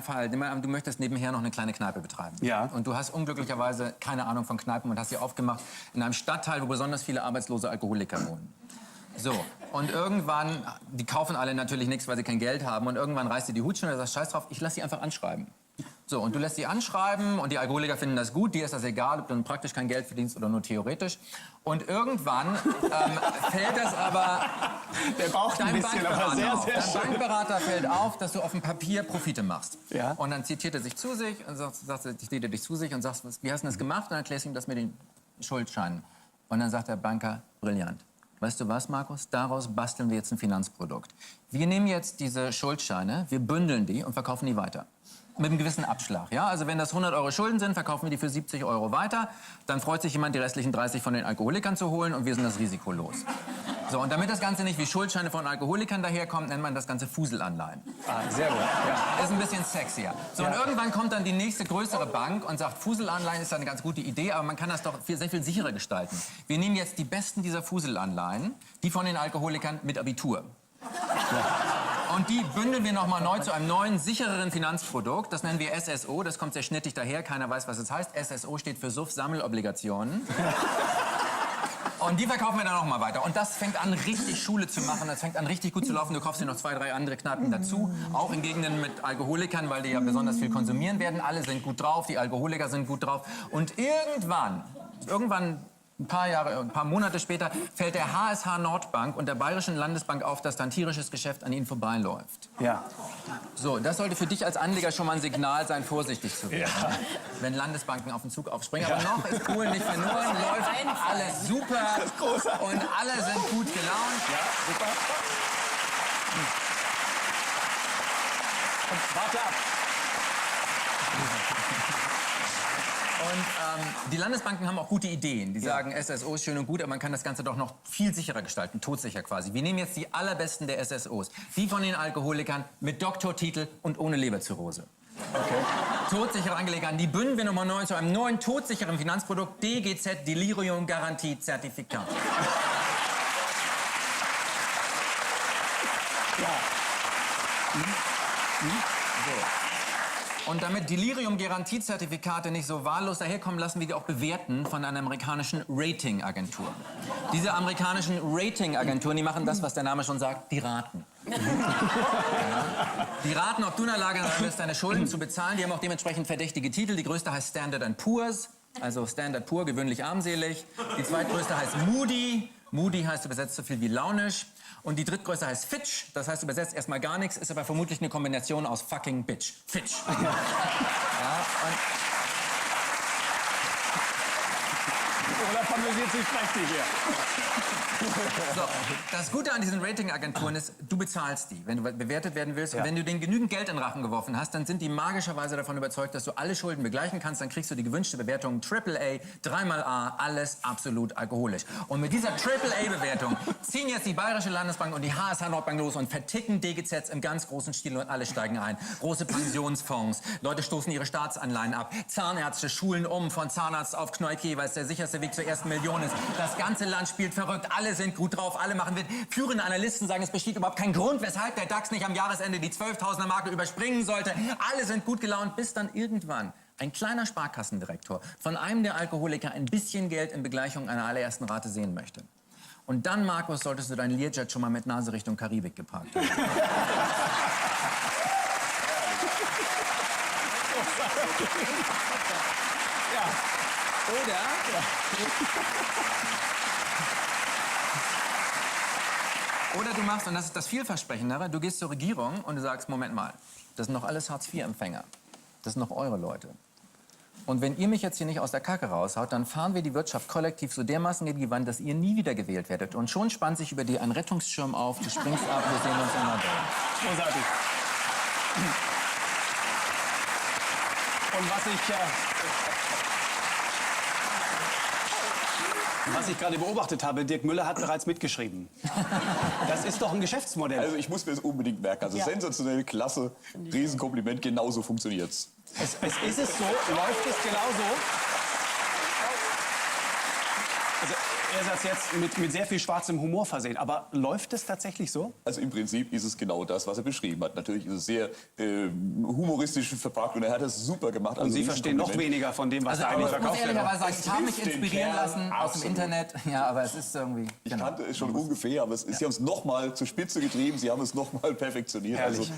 Fall, du möchtest nebenher noch eine kleine Kneipe betreiben. Ja. Und du hast unglücklicherweise keine Ahnung von Kneipen und hast sie aufgemacht in einem Stadtteil, wo besonders viele arbeitslose Alkoholiker wohnen. So, und irgendwann, die kaufen alle natürlich nichts, weil sie kein Geld haben. Und irgendwann reißt dir die Hutschnur und sagst, scheiß drauf, ich lass sie einfach anschreiben. So, und du lässt sie anschreiben und die Alkoholiker finden das gut, dir ist das egal, ob du dann praktisch kein Geld verdienst oder nur theoretisch. Und irgendwann fällt das aber Der braucht ein bisschen, aber sehr, sehr Dein schön. Bankberater fällt auf, dass du auf dem Papier Profite machst. Ja. Und dann zitiert er sich zu sich und sagt, wie hast du das gemacht? Und dann erklärst du ihm das mit den Schuldscheinen. Und dann sagt der Banker, brillant. Weißt du was, Markus? Daraus basteln wir jetzt ein Finanzprodukt. Wir nehmen jetzt diese Schuldscheine, wir bündeln die und verkaufen die weiter. Mit einem gewissen Abschlag, ja? Also wenn das 100 € Schulden sind, verkaufen wir die für 70 € weiter. Dann freut sich jemand, die restlichen 30 von den Alkoholikern zu holen und wir sind das Risiko los. So, und damit das Ganze nicht wie Schuldscheine von Alkoholikern daherkommt, nennt man das Ganze Fuselanleihen. Ah, sehr gut. Ja. Ist ein bisschen sexier. So, und irgendwann kommt dann die nächste größere Bank und sagt, Fuselanleihen ist eine ganz gute Idee, aber man kann das doch sehr viel sicherer gestalten. Wir nehmen jetzt die besten dieser Fuselanleihen, die von den Alkoholikern mit Abitur. Und die bündeln wir nochmal neu zu einem neuen, sichereren Finanzprodukt. Das nennen wir SSO. Das kommt sehr schnittig daher. Keiner weiß, was es heißt. SSO steht für Suff-Sammelobligationen. Und die verkaufen wir dann nochmal weiter. Und das fängt an, richtig Schule zu machen. Das fängt an, richtig gut zu laufen. Du kaufst dir noch 2, 3 andere Kneipen dazu. Auch in Gegenden mit Alkoholikern, weil die ja besonders viel konsumieren werden. Alle sind gut drauf. Die Alkoholiker sind gut drauf. Und irgendwann ein paar Monate später fällt der HSH Nordbank und der Bayerischen Landesbank auf, dass da ein tierisches Geschäft an ihnen vorbeiläuft. Ja. So, das sollte für dich als Anleger schon mal ein Signal sein, vorsichtig zu werden. Ja. Wenn Landesbanken auf den Zug aufspringen. Aber noch ist Polen nicht verloren, läuft alles super und alle sind gut gelaunt. Ja, super. Und warte ab. Und die Landesbanken haben auch gute Ideen. Die sagen, SSO ist schön und gut, aber man kann das Ganze doch noch viel sicherer gestalten, todsicher quasi. Wir nehmen jetzt die allerbesten der SSOs. Die von den Alkoholikern mit Doktortitel und ohne Leberzirrhose. Okay. Todsichere Anleger, die bündeln wir nochmal neu zu einem neuen todsicheren Finanzprodukt, DGZ, Delirium Garantie Zertifikat. Ja. So. Und damit Delirium-Garantie-Zertifikate nicht so wahllos daherkommen, lassen wir die auch bewerten von einer amerikanischen Ratingagentur. Diese amerikanischen Ratingagenturen, die machen das, was der Name schon sagt, die raten. Ja. Die raten, ob du in der Lage bist, deine Schulden zu bezahlen. Die haben auch dementsprechend verdächtige Titel. Die größte heißt Standard & Poor's, also Standard Poor, gewöhnlich armselig. Die zweitgrößte heißt Moody. Moody heißt übersetzt so viel wie launisch. Und die drittgrößte heißt Fitch, das heißt übersetzt erstmal gar nichts, ist aber vermutlich eine Kombination aus fucking bitch. Fitch. Ja, Oder familiert sich prächtig hier. so, das Gute an diesen Ratingagenturen ist, du bezahlst die, wenn du bewertet werden willst. Ja. Und wenn du denen genügend Geld in den Rachen geworfen hast, dann sind die magischerweise davon überzeugt, dass du alle Schulden begleichen kannst. Dann kriegst du die gewünschte Bewertung AAA, 3x A, alles absolut alkoholisch. Und mit dieser AAA-Bewertung ziehen jetzt die Bayerische Landesbank und die HSH Nordbank los und verticken DGZs im ganz großen Stil und alle steigen ein. Große Pensionsfonds, Leute stoßen ihre Staatsanleihen ab, Zahnärzte schulen um von Zahnarzt auf Knoiki, weil es der sicherste Weg zur ersten Million ist. Das ganze Land spielt verrückt, alle sind gut drauf, alle machen mit. Führende Analysten sagen, es besteht überhaupt kein Grund, weshalb der DAX nicht am Jahresende die 12.000er Marke überspringen sollte. Alle sind gut gelaunt, bis dann irgendwann ein kleiner Sparkassendirektor von einem der Alkoholiker ein bisschen Geld in Begleichung einer allerersten Rate sehen möchte. Und dann, Markus, solltest du deinen Learjet schon mal mit Nase Richtung Karibik geparkt haben. Oder du machst, und das ist das Vielversprechendere, du gehst zur Regierung und du sagst, Moment mal, das sind noch alles Hartz-IV-Empfänger. Das sind noch eure Leute. Und wenn ihr mich jetzt hier nicht aus der Kacke raushaut, dann fahren wir die Wirtschaft kollektiv so dermaßen gegen die Wand, dass ihr nie wieder gewählt werdet. Und schon spannt sich über dir ein Rettungsschirm auf, du springst ab, wir sehen uns in der Welt. Großartig. Und was ich gerade beobachtet habe, Dirk Müller hat bereits mitgeschrieben. Das ist doch ein Geschäftsmodell. Also ich muss mir das unbedingt merken. Also sensationell, klasse, Riesenkompliment, genauso funktioniert's. Ist es so? Läuft es genauso? Also Ersatz jetzt mit sehr viel schwarzem Humor versehen. Aber läuft es tatsächlich so? Also im Prinzip ist es genau das, was er beschrieben hat. Natürlich ist es sehr humoristisch verpackt und er hat es super gemacht. Und Sie verstehen noch weniger von dem, was Also, da aber eigentlich ich muss verkauft wird. ehrlicherweise sagen, Es ich habe mich trifft den inspirieren Kern lassen aus dem absolut. Internet. Ja, aber es ist irgendwie... Ich kannte es schon ungefähr, aber Sie haben es noch mal zur Spitze getrieben, Sie haben es noch mal perfektioniert. Herrlich. Also